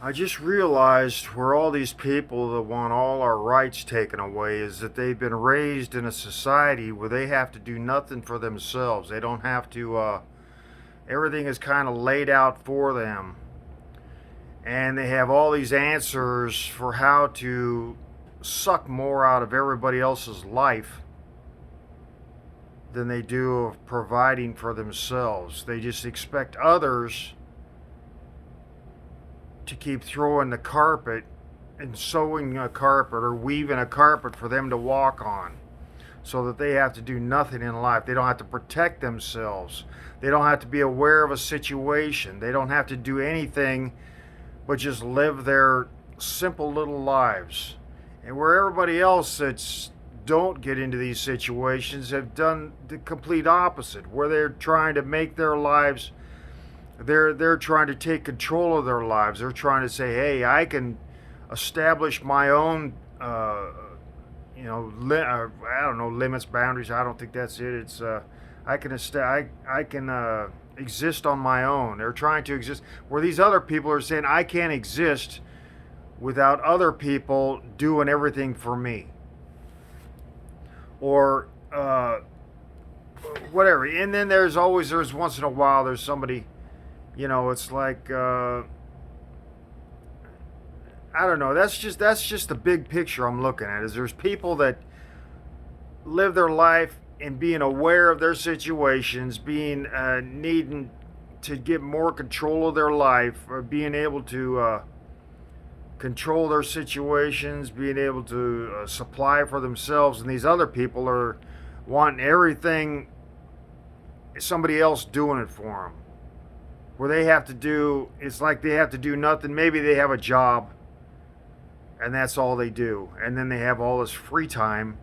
I just realized where all these people that want all our rights taken away is that they've been raised in a society where they have to do nothing for themselves. They don't have to, everything is kind of laid out for them. And they have all these answers for how to suck more out of everybody else's life than they do of providing for themselves. They just expect others to keep throwing the carpet and sewing a carpet or weaving a carpet for them to walk on so that they have to do nothing in life. They don't have to protect themselves. They don't have to be aware of a situation. They don't have to do anything but just live their simple little lives. And where everybody else that's don't get into these situations have done the complete opposite, where they're trying to make their lives, they're trying to take control of their lives. They're trying to say, hey, I can establish my own I don't know, limits, boundaries. I don't think that's it. It's I can exist on my own. They're trying to exist where these other people are saying I can't exist without other people doing everything for me, or whatever. And then there's once in a while there's somebody, it's like I don't know. That's just the big picture I'm looking at. Is there's people that live their life and being aware of their situations, being needing to get more control of their life, or being able to control their situations, being able to supply for themselves, and these other people are wanting everything somebody else doing it for them. Where they have to do, it's like they have to do nothing. Maybe they have a job and that's all they do, and then they have all this free time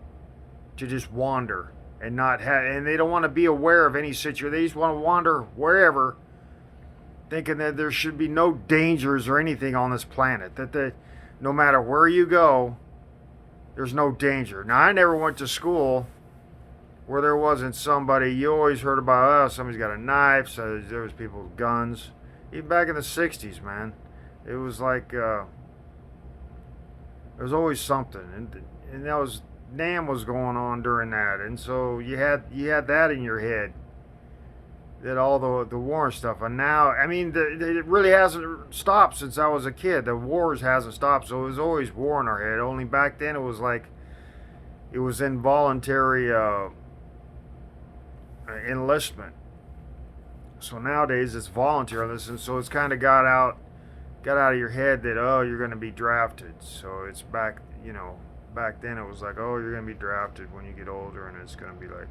to just wander and not have, and they don't want to be aware of any situation. They just want to wander wherever, thinking that there should be no dangers or anything on this planet. No matter where you go, there's no danger. Now, I never went to school where there wasn't somebody. You always heard about, oh, somebody's got a knife. So there was people with guns. Even back in the '60s, man, it was like there was always something, and that was Nam was going on during that, and so you had that in your head, that all the war and stuff. And now, I mean, it really hasn't stopped since I was a kid. The wars hasn't stopped, so it was always war in our head. Only back then it was like it was involuntary enlistment. So nowadays it's voluntary enlistment. So it's kind of got out of your head that, oh, you're going to be drafted. So it's back, back then it was like, oh, you're going to be drafted when you get older, and it's going to be like,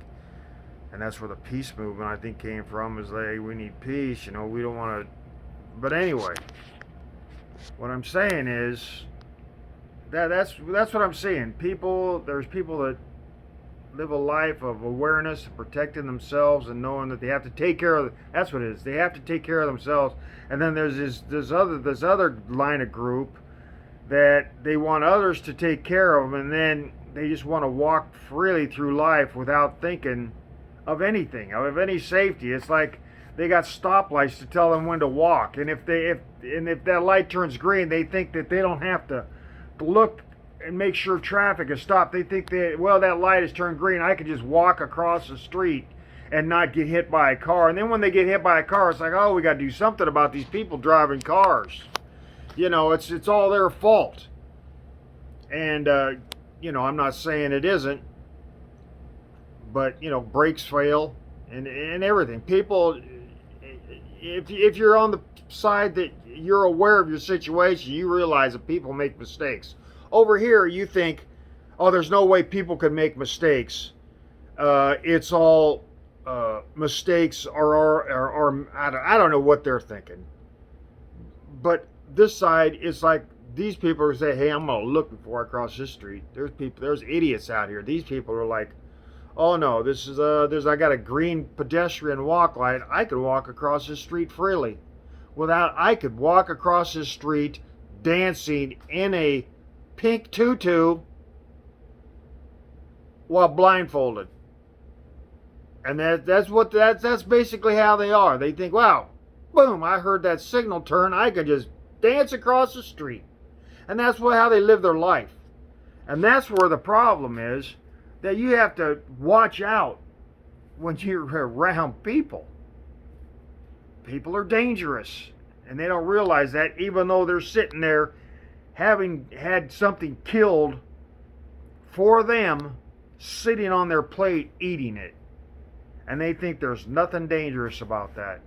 and that's where the peace movement I think came from, is like, hey, we need peace, we don't want to. But anyway, what I'm saying is that's what I'm seeing. There's people that live a life of awareness, protecting themselves, and knowing that they have to take care of. That's what it is. They have to take care of themselves. And then there's this other line of group that they want others to take care of them, and then they just want to walk freely through life without thinking of anything, of any safety. It's like they got stoplights to tell them when to walk, and if that light turns green, they think that they don't have to look and make sure traffic is stopped. They think that, well, that light has turned green, I could just walk across the street and not get hit by a car. And then when they get hit by a car, it's like, oh, we got to do something about these people driving cars. It's all their fault. And I'm not saying it isn't, but brakes fail and everything. People, if you're on the side that you're aware of your situation, you realize that people make mistakes. Over here, you think, oh, there's no way people can make mistakes. It's all mistakes, or I don't know what they're thinking. But this side, it's like these people are saying, hey, I'm going to look before I cross this street. There's idiots out here. These people are like, oh no, I got a green pedestrian walk light. I could walk across this street freely. I could walk across this street dancing in a pink tutu while blindfolded. And that's basically how they are. They think, wow, boom, I heard that signal turn. I could just dance across the street. And that's how they live their life. And that's where the problem is, that you have to watch out when you're around people. People are dangerous, and they don't realize that, even though they're sitting there having had something killed for them, sitting on their plate eating it. And they think there's nothing dangerous about that.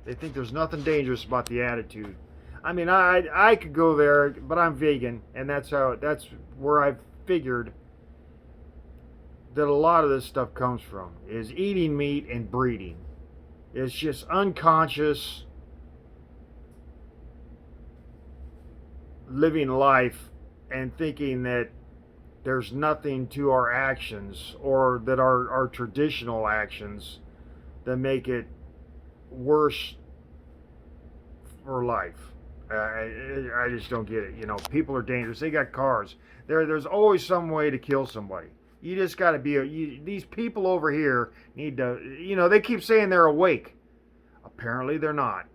They think there's nothing dangerous about the attitude. I mean, I could go there, but I'm vegan, and that's where I've figured that a lot of this stuff comes from, is eating meat and breeding. It's just unconscious living life and thinking that there's nothing to our actions, or that our traditional actions, that make it worse for life. I just don't get it. You know, people are dangerous. They got cars. There's always some way to kill somebody. You just got to be. These people over here need to. You know, they keep saying they're awake. Apparently, they're not.